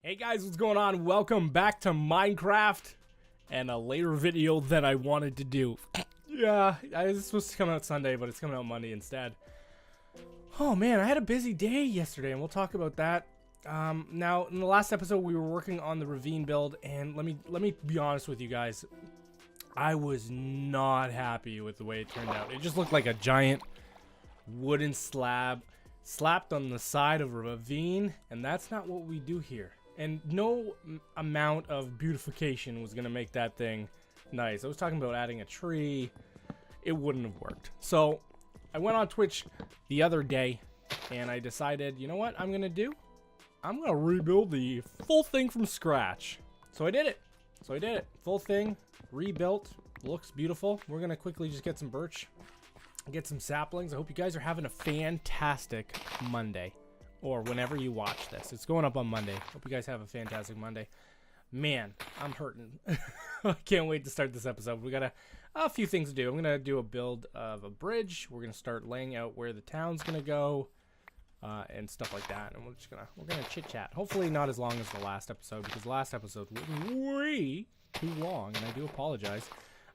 Hey guys, what's going on? Welcome back to Minecraft and a later video that I wanted to do. Yeah, I was supposed to come out Sunday, but it's coming out Monday instead. Oh man, I had a busy day yesterday, and we'll talk about that. Now, in the last episode, we were working on the ravine build, and let me be honest with you guys. I was not happy with the way it turned out. It just looked like a giant wooden slab slapped on the side of a ravine, and that's not what we do here. And no amount of beautification was going to make that thing nice. I was talking about adding a tree. It wouldn't have worked. So I went on Twitch the other day and I decided, you know what I'm going to do? I'm going to rebuild the full thing from scratch. So I did it. Full thing, rebuilt. Looks beautiful. We're going to quickly just get some birch, get some saplings. I hope you guys are having a fantastic Monday. Or whenever you watch this. It's going up on Monday. Hope you guys have a fantastic Monday. Man, I'm hurting. I can't wait to start this episode. We got a few things to do. I'm going to do a build of a bridge. We're going to start laying out where the town's going to go. And stuff like that. And we're gonna chit chat. Hopefully not as long as the last episode, because the last episode was way too long, and I do apologize.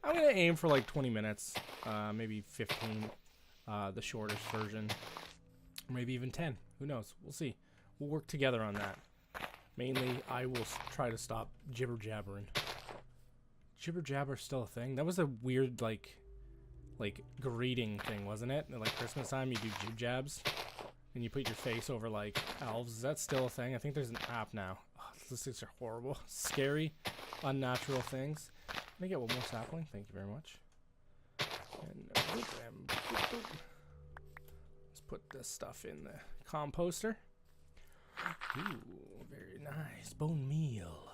I'm going to aim for like 20 minutes, maybe 15, the shortest version. Maybe even 10. Who knows? We'll see. We'll work together on that. Mainly, I will try to stop jibber-jabbering. Jibber-jabber's still a thing? That was a weird, like greeting thing, wasn't it? Like Christmas time, you do jib-jabs. And you put your face over, like, elves. Is that still a thing? I think there's an app now. Oh, these things are horrible. Scary, unnatural things. Can I get one more sapling? Thank you very much. And put this stuff in the composter. Ooh, very nice. Bone meal.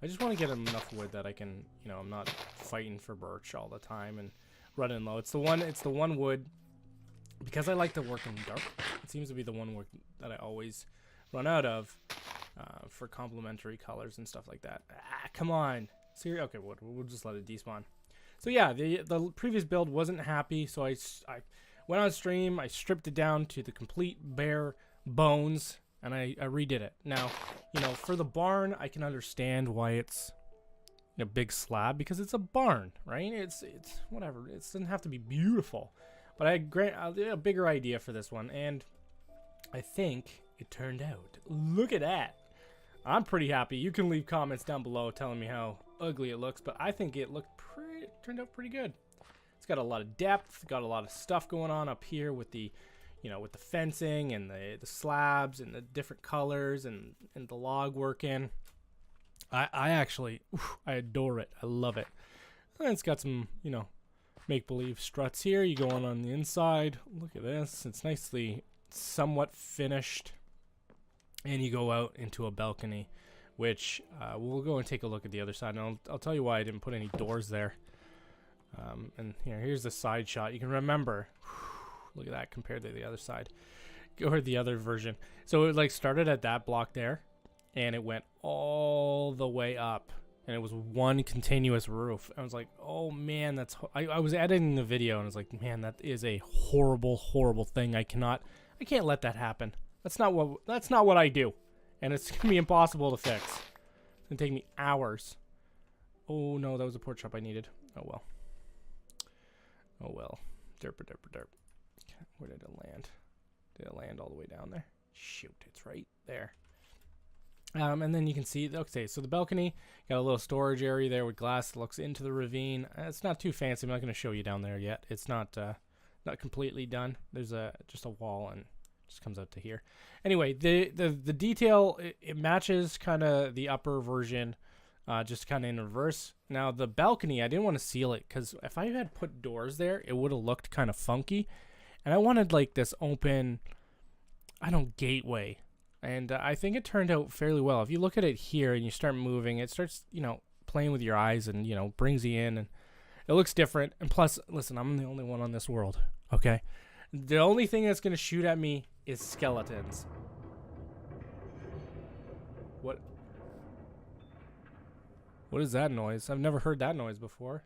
I just want to get enough wood that I can, I'm not fighting for birch all the time and running low. It's the one wood, because I like to work in dark. It seems to be the one wood that I always run out of for complementary colors and stuff like that. Ah, come on. Seriously? Okay, we'll just let it despawn. So yeah, the previous build wasn't happy, so I went on stream, I stripped it down to the complete bare bones, and I redid it. Now, for the barn, I can understand why it's a big slab, because it's a barn, right? It's whatever. It doesn't have to be beautiful. But I had a bigger idea for this one, and I think it turned out. Look at that. I'm pretty happy. You can leave comments down below telling me how ugly it looks, but I think it turned out pretty good. It's got a lot of depth, got a lot of stuff going on up here with the with the fencing and the slabs and the different colors and the log working. I actually I adore it. I love it. And it's got some make-believe struts here. You go on the inside. Look at this. It's nicely somewhat finished. And you go out into a balcony, which we'll go and take a look at the other side, and I'll tell you why I didn't put any doors there. And here's the side shot. You can remember, look at that compared to the other side, or the other version. So it started at that block there, and it went all the way up, and it was one continuous roof. I was like, oh man, I was editing the video, and I was like, man, that is a horrible, horrible thing. I can't let that happen. That's not what I do. And it's going to be impossible to fix. It's going to take me hours. Oh, no, that was a pork chop I needed. Oh, well. Oh, well. Derp. Where did it land? Did it land all the way down there? Shoot, it's right there. And then you can see, okay, so the balcony, got a little storage area there with glass that looks into the ravine. It's not too fancy. I'm not going to show you down there yet. It's not completely done. There's just a wall and just comes out to here. Anyway, the detail, it matches kind of the upper version, just kind of in reverse. Now the balcony, I didn't want to seal it, because if I had put doors there, it would have looked kind of funky, and I wanted like this open, gateway, and I think it turned out fairly well. If you look at it here and you start moving, it starts playing with your eyes and brings you in, and it looks different. And plus, listen, I'm the only one on this world, okay? The only thing that's going to shoot at me is skeletons. What is that noise? I've never heard that noise before.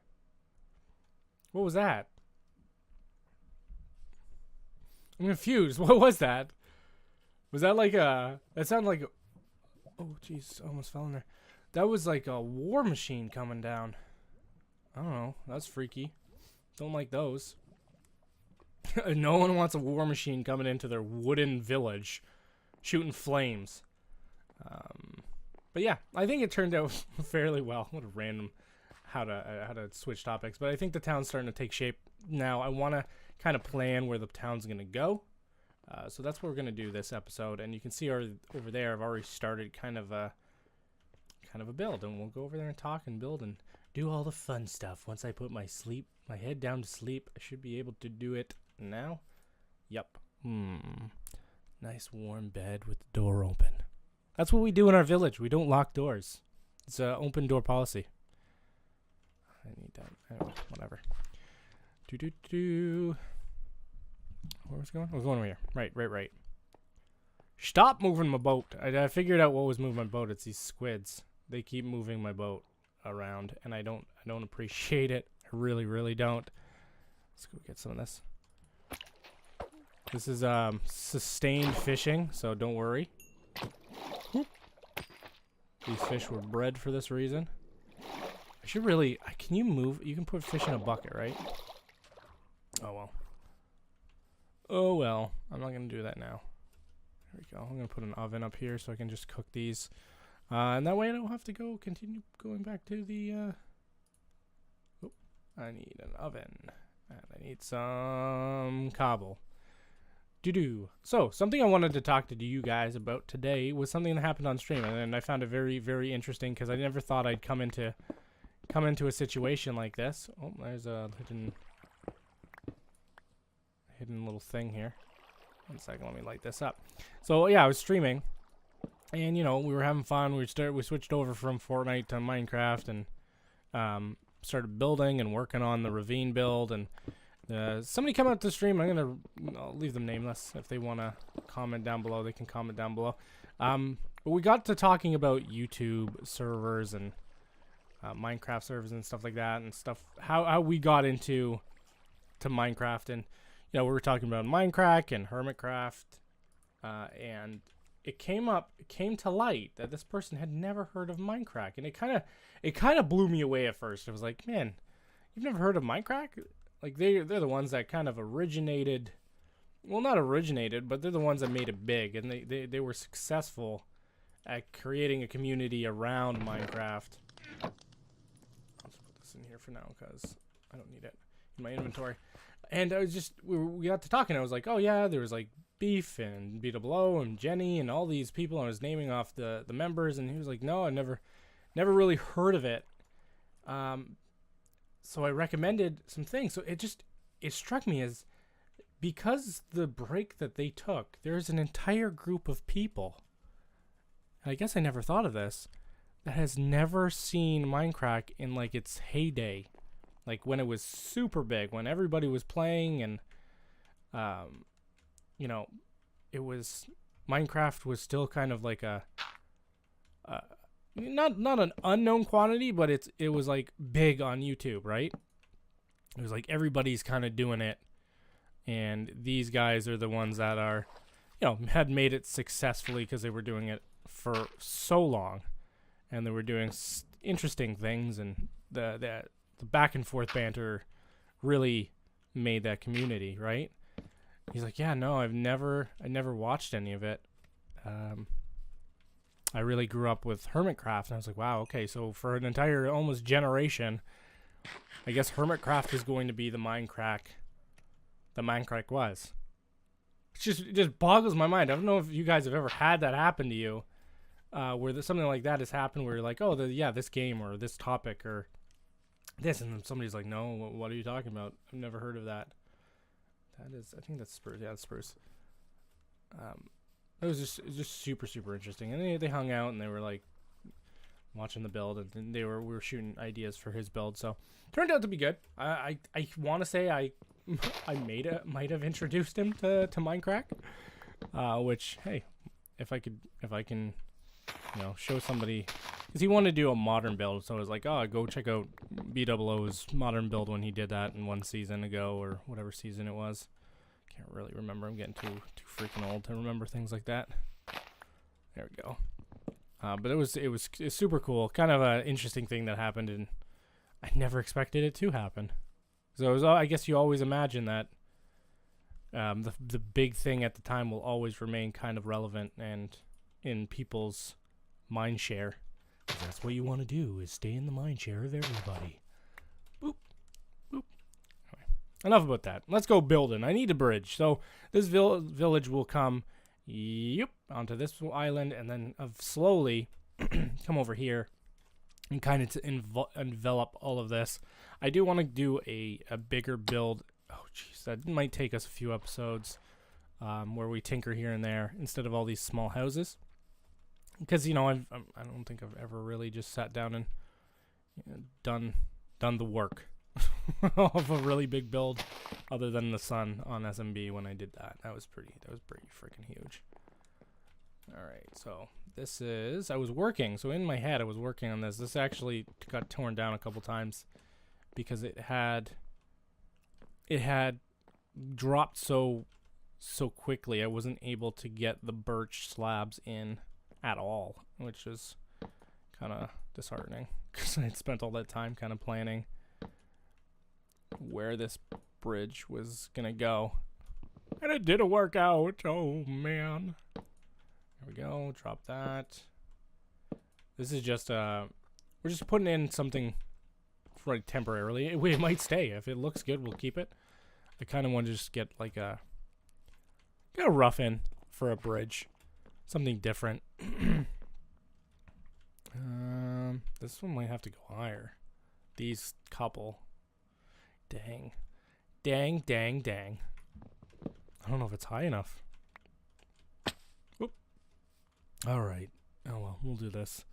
What was that? I'm confused. What was that? Was that like a? That sounded like. Oh, jeez, almost fell in there. That was like a war machine coming down. I don't know. That's freaky. Don't like those. No one wants a war machine coming into their wooden village, shooting flames. But yeah, I think it turned out fairly well. What a random how to switch topics. But I think the town's starting to take shape now. I want to kind of plan where the town's gonna go. So that's what we're gonna do this episode. And you can see over there, I've already started kind of a build, and we'll go over there and talk and build and do all the fun stuff. Once I put my head down to sleep, I should be able to do it now. Yep. Nice warm bed with the door open. That's what we do in our village. We don't lock doors. It's an open door policy. I need that. Anyway, whatever. Where was it going? I was going over here. Right. Stop moving my boat. I figured out what was moving my boat. It's these squids. They keep moving my boat around, and I don't appreciate it. I really don't. Let's go get some of this. This is sustained fishing, so don't worry. Whoop. These fish were bred for this reason. I should really. Can you move? You can put fish in a bucket, right? Oh well. I'm not gonna do that now. There we go. I'm gonna put an oven up here so I can just cook these. And that way I don't have to continue going back to the, I need an oven. And I need some cobble. So, something I wanted to talk to you guys about today was something that happened on stream. And I found it very, very interesting because I never thought I'd come into a situation like this. Oh, there's a hidden little thing here. 1 second, let me light this up. So, yeah, I was streaming. And, you know, we were having fun. We switched over from Fortnite to Minecraft and started building and working on the ravine build. And somebody come out to stream. I'll leave them nameless. If they want to comment down below, they can comment down below. But we got to talking about YouTube servers and Minecraft servers and stuff like that and stuff. How we got into Minecraft. And, you know, we were talking about Minecraft and Hermitcraft. And it came to light that this person had never heard of Minecraft, and it kind of blew me away at first. It was like, man, you've never heard of Minecraft? Like they're the ones that kind of originated, well, not originated, but they're the ones that made it big, and they were successful at creating a community around Minecraft. I'll just put this in here for now because I don't need it in my inventory. And I was just we got to talking. I was like, oh yeah, there was like Beef and BWO and Jenny and all these people. And I was naming off the members, and he was like, no, I never really heard of it. So I recommended some things. So it struck me as, because the break that they took, there's an entire group of people, and I guess I never thought of this, that has never seen Minecraft in like its heyday, like when it was super big, when everybody was playing, and you know, Minecraft was still kind of like a not an unknown quantity, but it was like big on YouTube, right? It was like everybody's kind of doing it, and these guys are the ones that are, you know, had made it successfully because they were doing it for so long, and they were doing interesting things, and the back and forth banter really made that community, right? He's like, yeah, no, I never watched any of it. I really grew up with Hermitcraft, and I was like, wow, okay, so for an entire almost generation, I guess Hermitcraft is going to be the Minecraft was. It just boggles my mind. I don't know if you guys have ever had that happen to you, where something like that has happened, where you're like, oh, this game or this topic or this, and then somebody's like, no, what are you talking about? I've never heard of that. I think that's Spurs. Yeah, it's Spurs. It was just super, super interesting. And they hung out, and they were like watching the build, and we were shooting ideas for his build. So turned out to be good. I want to say I might have introduced him to Minecraft. Which, hey, if I can, you know, show somebody, because he wanted to do a modern build, so I was like, oh, go check out BWO's modern build when he did that in one season ago, or whatever season it was. can't really remember. I'm getting too freaking old to remember things like that. There we go. But it was super cool. Kind of an interesting thing that happened, and I never expected it to happen. So it was, I guess you always imagine that the big thing at the time will always remain kind of relevant and in people's mind share. 'Cause that's what you want to do, is stay in the mind share of everybody. Boop. Boop. Anyway, enough about that. Let's go building. I need a bridge. So this village will come onto this island, and then slowly come over here and kind of to envelop all of this. I do want to do a bigger build. Oh, jeez, that might take us a few episodes where we tinker here and there instead of all these small houses. Because, I don't think I've ever really just sat down and done the work of a really big build, other than the sun on SMB when I did that. That was pretty freaking huge. All right, so this is, I was working, so in my head I was working on this. This actually got torn down a couple times because it had dropped so quickly. I wasn't able to get the birch slabs in at all, which is kind of disheartening because I had spent all that time kind of planning where this bridge was gonna go, and it didn't work out. Oh man. There we go. Drop that. This is just we're just putting in something right temporarily. It might stay. If it looks good, we'll keep it. I kind of want to just get like a rough in for a bridge, something different. This one might have to go higher. These couple. Dang. I don't know if it's high enough. Whoop. All right. Oh well, we'll do this.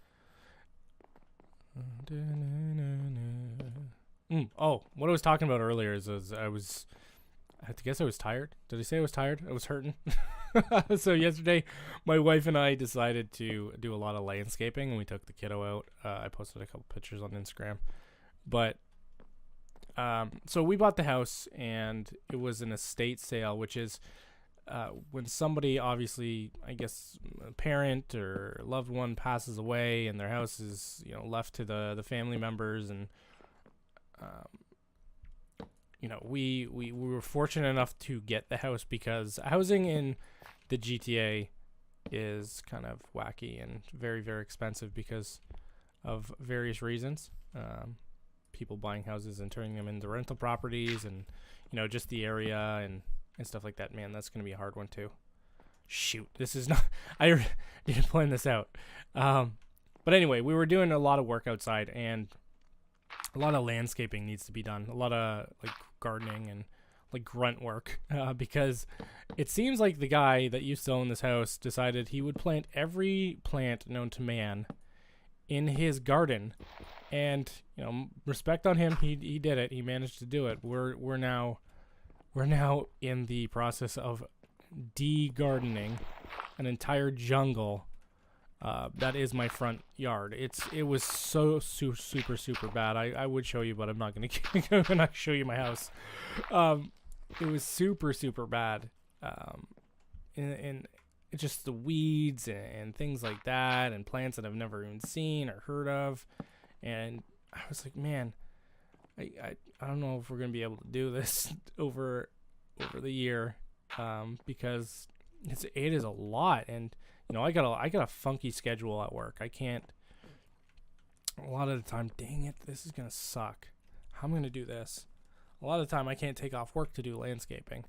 Oh, what I was talking about earlier is I have to guess I was tired. Did I say I was tired? I was hurting. So yesterday, my wife and I decided to do a lot of landscaping, and we took the kiddo out. I posted a couple pictures on Instagram. But, so we bought the house, and it was an estate sale, which is when somebody, obviously, I guess, a parent or loved one passes away, and their house is, left to the family members, and we were fortunate enough to get the house because housing in the GTA is kind of wacky and very, very expensive because of various reasons. People buying houses and turning them into rental properties, and just the area and stuff like that. Man, that's gonna be a hard one too. Shoot, this is not. I didn't plan this out. But anyway, we were doing a lot of work outside, and a lot of landscaping needs to be done. A lot of gardening and grunt work, because it seems like the guy that used to own this house decided he would plant every plant known to man in his garden, and respect on him. He did it. He managed to do it. We're now in the process of de-gardening an entire jungle. That is my front yard. It was so super bad. I would show you, but I'm not gonna show you my house. It was super bad. And it's just the weeds and things like that, and plants that I've never even seen or heard of. And I was like, man, I don't know if we're gonna be able to do this over the year, because it is a lot. And I got a funky schedule at work. I can't. A lot of the time, dang it, this is gonna suck. How am I gonna do this? A lot of the time, I can't take off work to do landscaping,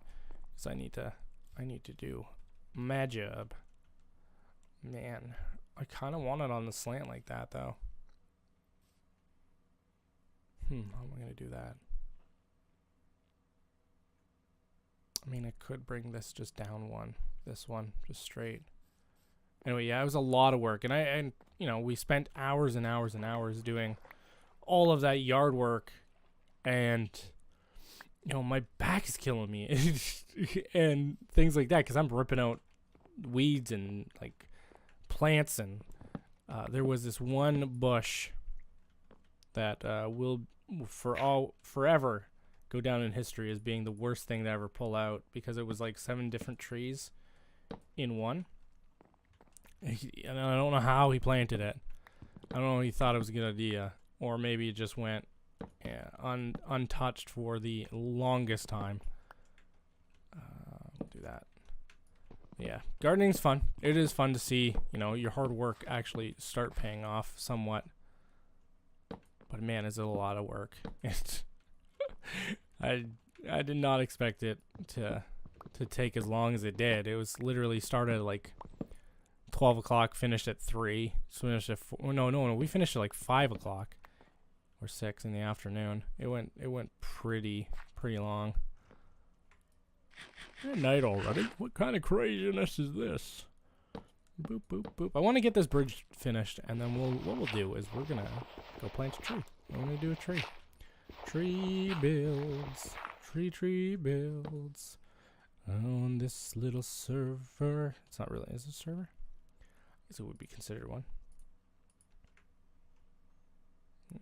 because I need to do my job. Man, I kind of want it on the slant like that though. How am I gonna do that? I mean, I could bring this just down this one just straight. Anyway, yeah, it was a lot of work, and we spent hours and hours and hours doing all of that yard work, and my back is killing me and things like that, because I'm ripping out weeds and plants, and there was this one bush that will forever go down in history as being the worst thing to ever pull out because it was like 7 different trees in one. And I don't know how he planted it. I don't know. He thought it was a good idea, or maybe it just went untouched for the longest time. We'll do that. Yeah, gardening's fun. It is fun to see, your hard work actually start paying off somewhat. But man, is it a lot of work. I did not expect it to take as long as it did. It was literally started at like 12 o'clock, finished at 3. So finished at 4. No, we finished at like 5 o'clock or 6 in the afternoon. It went pretty long. At night already? What kind of craziness is this? Boop, boop, boop. I want to get this bridge finished, and then what we'll do is we're going to go plant a tree. We're going to do a tree. Tree builds. Tree builds. On this little server. It's not really. Is it a server? I guess it would be considered one.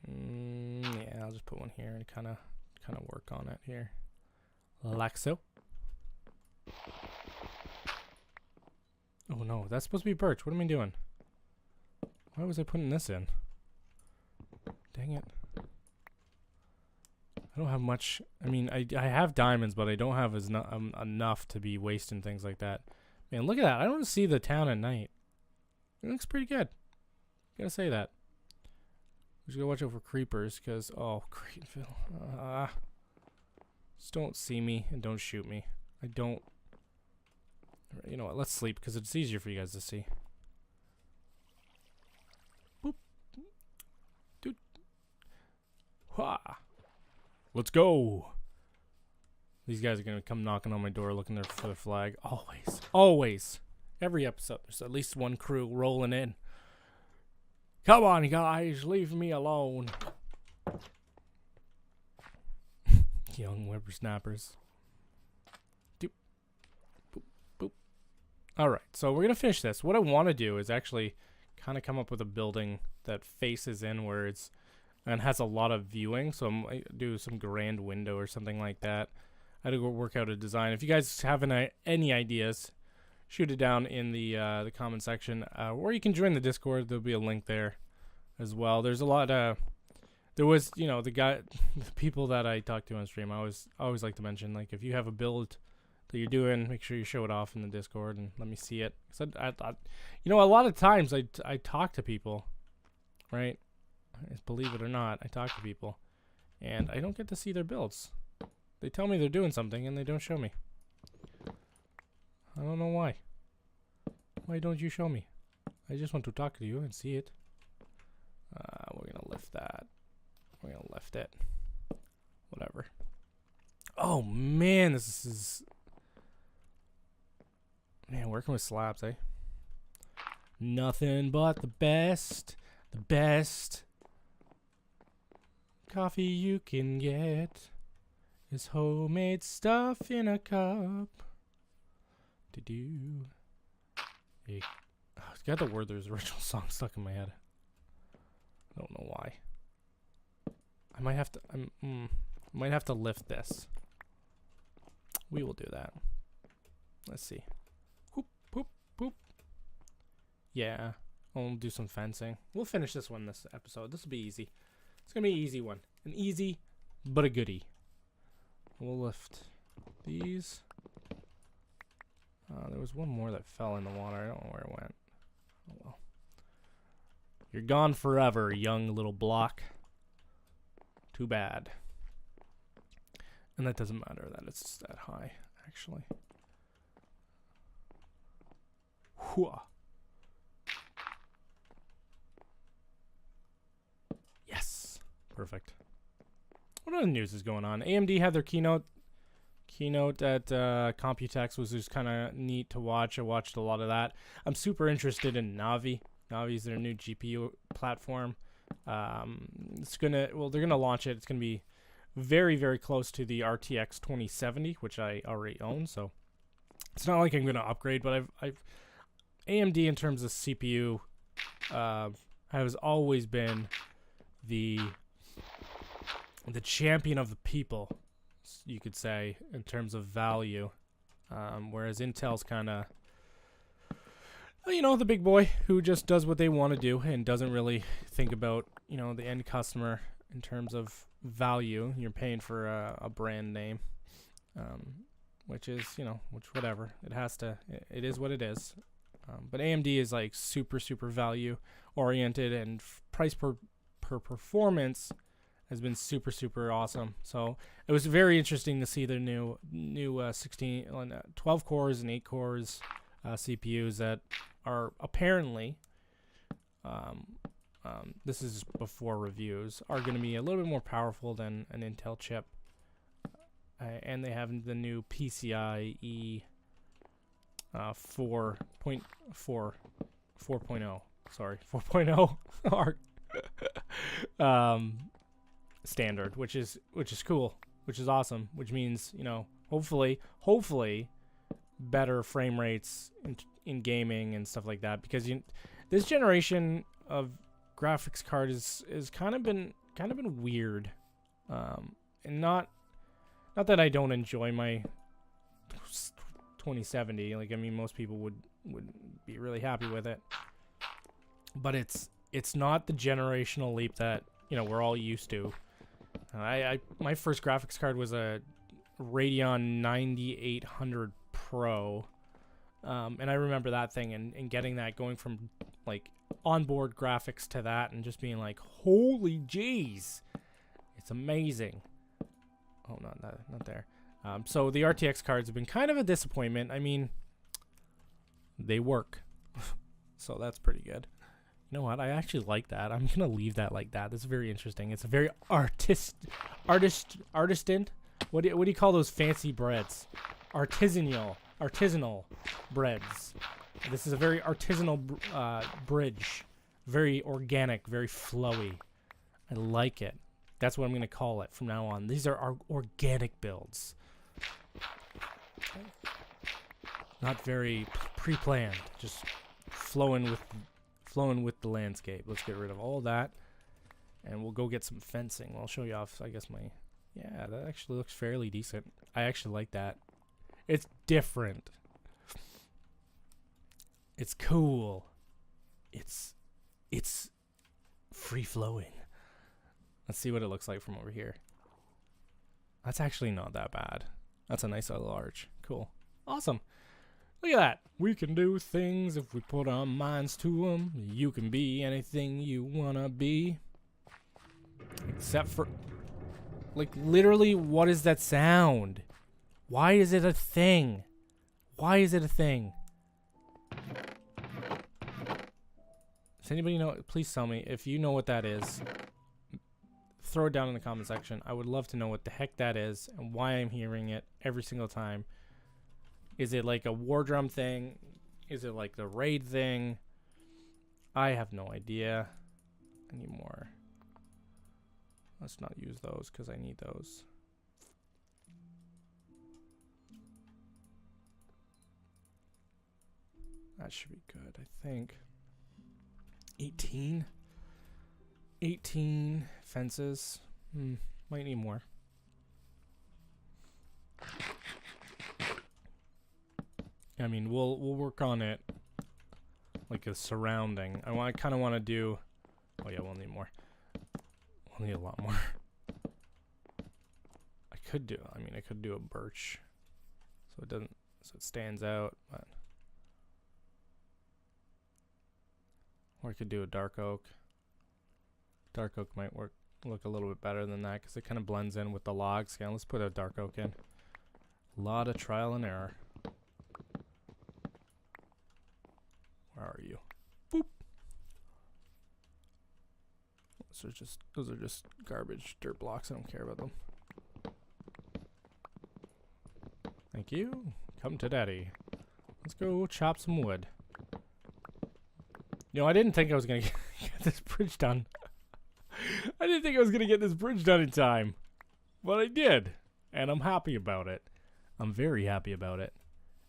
Yeah, I'll just put one here and kind of work on it here. Like so. Oh no, that's supposed to be birch. What am I doing? Why was I putting this in? Dang it. I don't have much. I mean, I have diamonds, but I don't have enough to be wasting things like that. Man, look at that. I don't see the town at night. It looks pretty good. Gotta say that. We just gotta watch out for creepers, because, oh, Creetville. Just don't see me and don't shoot me. I don't. You know what? Let's sleep, because it's easier for you guys to see. Boop. Doot. Ha. Let's go. These guys are going to come knocking on my door looking for the flag. Always. Always. Every episode, there's at least one crew rolling in. Come on, guys. Leave me alone. Young whippersnappers. Doop. Boop. Boop. All right. So we're going to finish this. What I want to do is actually kind of come up with a building that faces inwards and has a lot of viewing. So I might do some grand window or something like that. I had to go work out a design. If you guys have any ideas, shoot it down in the comment section, or you can join the Discord. There'll be a link there as well. There's a lot. There was, the people that I talk to on stream. I always like to mention, like, if you have a build that you're doing, make sure you show it off in the Discord and let me see it. Cause a lot of times I talk to people, right? Believe it or not, I talk to people, and I don't get to see their builds. They tell me they're doing something, and they don't show me. I don't know why. Why don't you show me? I just want to talk to you and see it. We're going to lift that. We're going to lift it. Whatever. Oh, man, this is... Man, working with slabs, eh? Nothing but the best. The best coffee you can get is homemade stuff in a cup. Hey. Oh, it's got the Werther's original song stuck in my head. I don't know why. I might have to lift this. We will do that. Let's see. Whoop, whoop, whoop. Yeah. We'll do some fencing. We'll finish this one this episode. This will be easy. It's going to be an easy one. An easy, but a goodie. We'll lift these. There was one more that fell in the water. I don't know where it went. Oh, well. You're gone forever, young little block. Too bad. And that doesn't matter that it's that high, actually. Whoa. Yes. Perfect. What other news is going on? AMD had their keynote at Computex, was just kind of neat to watch. I watched a lot of that. I'm super interested in Navi. Navi is their new GPU platform. They're gonna launch it. It's gonna be very, very close to the RTX 2070, which I already own. So it's not like I'm gonna upgrade, but I've AMD in terms of CPU has always been the champion of the people. you could say, in terms of value. Whereas Intel's kind of, the big boy who just does what they want to do and doesn't really think about, the end customer in terms of value. You're paying for a brand name, which is, which whatever. It is what it is. But AMD is like super, super value oriented, and price per performance has been super, super awesome. So it was very interesting to see the new 12 cores and 8 cores CPUs that are apparently, this is before reviews, are going to be a little bit more powerful than an Intel chip. And they have the new PCIe 4.0 standard, which is cool, which is awesome, which means, hopefully better frame rates in gaming and stuff like that, because this generation of graphics card is kind of been weird, and not that I don't enjoy my 2070. Like, I mean, most people would be really happy with it, but it's not the generational leap that we're all used to. My first graphics card was a Radeon 9800 Pro, and I remember that thing and getting that, going from like onboard graphics to that, and just being like, holy jeez, it's amazing. Oh, not there. So the RTX cards have been kind of a disappointment. I mean, they work, so that's pretty good. You know what? I actually like that. I'm gonna leave that like that. That's very interesting. It's a very artistan. What do you call those fancy breads? Artisanal breads. This is a very artisanal bridge. Very organic, very flowy. I like it. That's what I'm gonna call it from now on. These are our organic builds. Not very pre-planned. Just flowing with the landscape. Let's get rid of all that, and we'll go get some fencing. I'll show you off, I guess, yeah, that actually looks fairly decent. I actually like that. It's different. It's cool. It's free-flowing. Let's see what it looks like from over here. That's actually not that bad. That's a nice little arch. Cool. Awesome. Look at that. We can do things if we put our minds to them. You can be anything you wanna be. Except for... like, literally, what is that sound? Why is it a thing? Why is it a thing? Does anybody know? Please tell me if you know what that is. Throw it down in the comment section. I would love to know what the heck that is and why I'm hearing it every single time. Is it like a war drum thing? Is it like the raid thing? I have no idea anymore. Let's not use those because I need those. That should be good, I think. 18 fences. Might need more. I mean, we'll work on it like a surrounding. I kind of want to do... oh yeah, we'll need more. We'll need a lot more. I could do a birch, so it stands out, but... or I could do a dark oak. Dark oak might look a little bit better than that because it kind of blends in with the logs. Yeah, let's put a dark oak in. A lot of trial and error. Where are you? Boop. Those are just garbage dirt blocks. I don't care about them. Thank you. Come to daddy. Let's go chop some wood. I didn't think I was gonna get this bridge done. I didn't think I was gonna get this bridge done in time, but I did, and I'm happy about it. I'm very happy about it.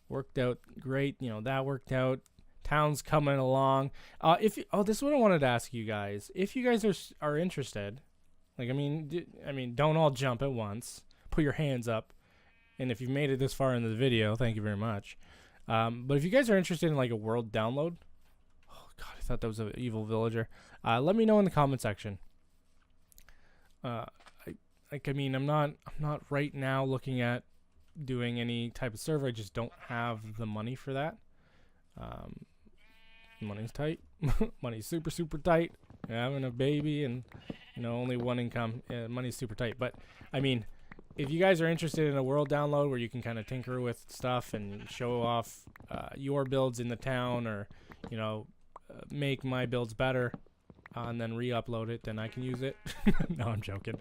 Worked out great. That worked out. Town's coming along. This is what I wanted to ask you guys. If you guys are interested, like, I mean, don't all jump at once. put your hands up. And if you've made it this far into the video, thank you very much. But if you guys are interested in like a world download, oh god, I thought that was an evil villager. Let me know in the comment section. I mean, I'm not right now looking at doing any type of server. I just don't have the money for that. Money's tight. Money's super tight. Having a baby and only one income. Money's super tight. But I mean, if you guys are interested in a world download where you can kind of tinker with stuff and show off your builds in the town, or make my builds better and then re-upload it, then I can use it. No, I'm joking.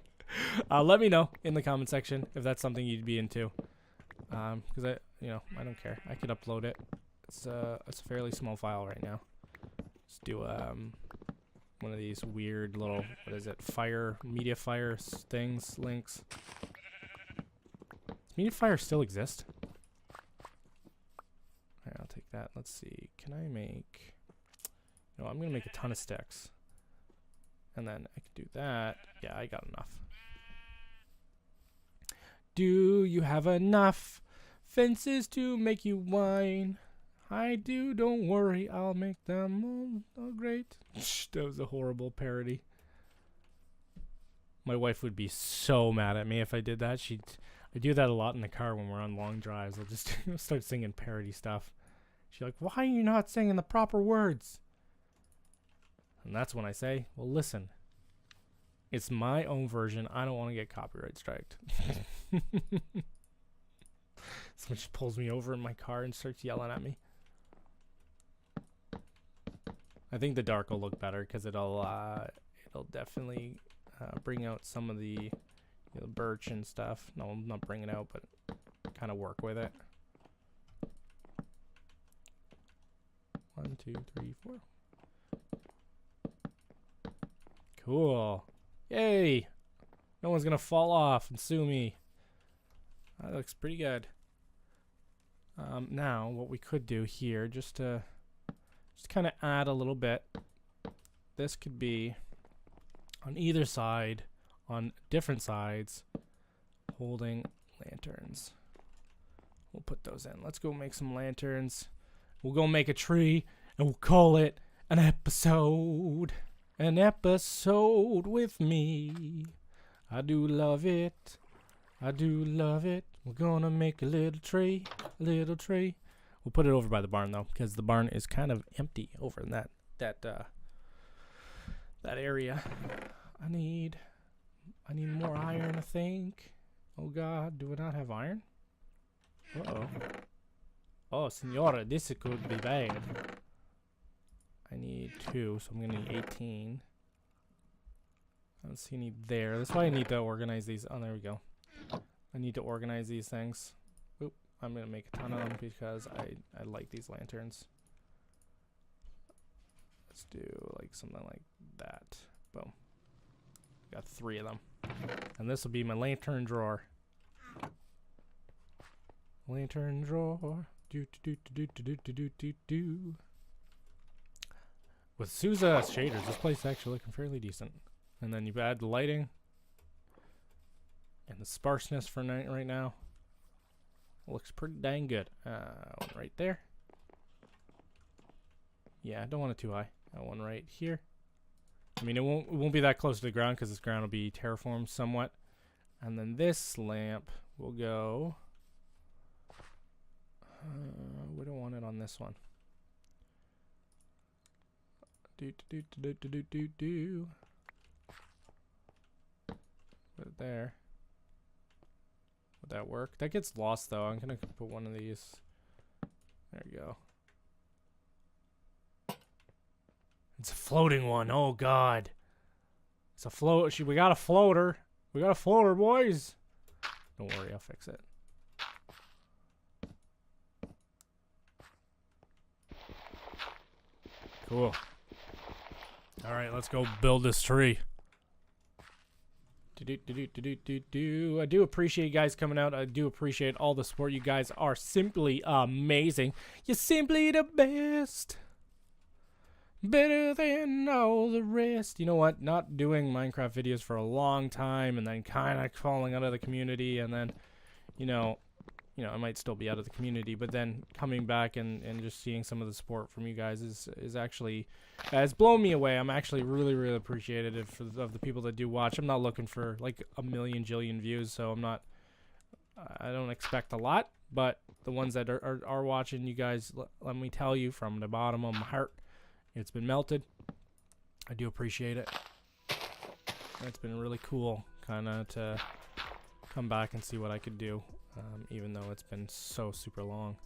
Let me know in the comment section if that's something you'd be into. Because I don't care. I could upload it. It's a fairly small file right now. Let's do one of these weird little, what is it? Media fire things, links. Does media fire still exist? Alright, I'll take that. Let's see. Can I make? No, I'm gonna make a ton of sticks. And then I can do that. Yeah, I got enough. Do you have enough fences to make you whine? I do, don't worry, I'll make them all great. That was a horrible parody. My wife would be so mad at me if I did that. I do that a lot in the car when we're on long drives. I'll just start singing parody stuff. She's like, why are you not singing the proper words? And that's when I say, well, listen. It's my own version. I don't want to get copyright striked. Someone just pulls me over in my car and starts yelling at me. I think the dark will look better because it'll definitely bring out some of the birch and stuff. No, not bring it out, but kind of work with it. 1, 2, 3, 4. Cool. Yay! No one's gonna fall off and sue me. That looks pretty good. Now, what we could do here, just kind of add a little bit. This could be on either side, on different sides, holding lanterns. We'll put those in. Let's go make some lanterns. We'll go make a tree, and we'll call it an episode. An episode with me. I do love it. I do love it. We're gonna make a little tree, little tree. We'll put it over by the barn though, because the barn is kind of empty over in that area. I need more iron, I think. Oh God, do we not have iron? Uh-oh. Oh, Senora, this could be bad. I need 2, so I'm gonna need 18. I don't see any there. That's why I need to organize these. Oh, there we go. I need to organize these things. Oop, I'm gonna make a ton of them because I like these lanterns. Let's do like something like that. Boom. Got 3 of them. And this will be my lantern drawer. Lantern drawer. Do do do do do do do do do. With Sousa shaders, this place is actually looking fairly decent. And then you add the lighting and the sparseness for night right now. Looks pretty dang good. One right there. Yeah, I don't want it too high. Got one right here. I mean, it won't be that close to the ground because this ground will be terraformed somewhat. And then this lamp will go. We don't want it on this one. Do. Put it there. Would that work? That gets lost though. I'm gonna put one of these. There you go. It's a floating one. Oh God. It's a float. We got a floater. We got a floater, boys. Don't worry, I'll fix it. Cool. All right, let's go build this tree. I do appreciate you guys coming out. I do appreciate all the support. You guys are simply amazing. You're simply the best. better than all the rest. You know what? Not doing Minecraft videos for a long time, and then kind of falling out of the community, and then, you know, I might still be out of the community, but then coming back and just seeing some of the support from you guys is actually has blown me away. I'm actually really, really appreciative of the people that do watch. I'm not looking for like a million jillion views, so I don't expect a lot, but the ones that are watching, you guys, let me tell you from the bottom of my heart, it's been melted. I do appreciate it. It's been really cool kind of to come back and see what I could do. Even though it's been so super long.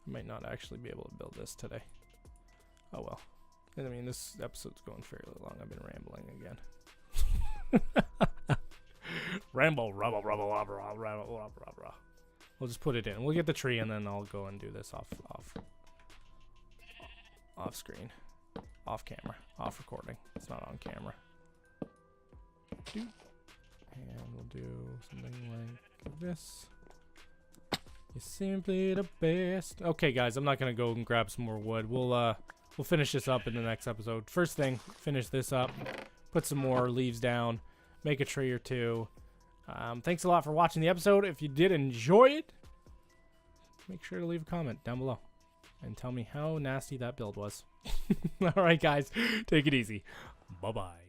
I might not actually be able to build this today. Oh well. I mean, this episode's going fairly long. I've been rambling again. Ramble, rubble, rubble, rubble, rubble, rubble, rubble. We'll just put it in. We'll get the tree and then I'll go and do this off screen. Off camera. Off recording. It's not on camera. And we'll do something like this. You're simply the best. Okay, guys, I'm not gonna go and grab some more wood. We'll finish this up in the next episode. First thing, finish this up. Put some more leaves down. Make a tree or two. Thanks a lot for watching the episode. If you did enjoy it, make sure to leave a comment down below and tell me how nasty that build was. All right, guys, take it easy. Bye-bye.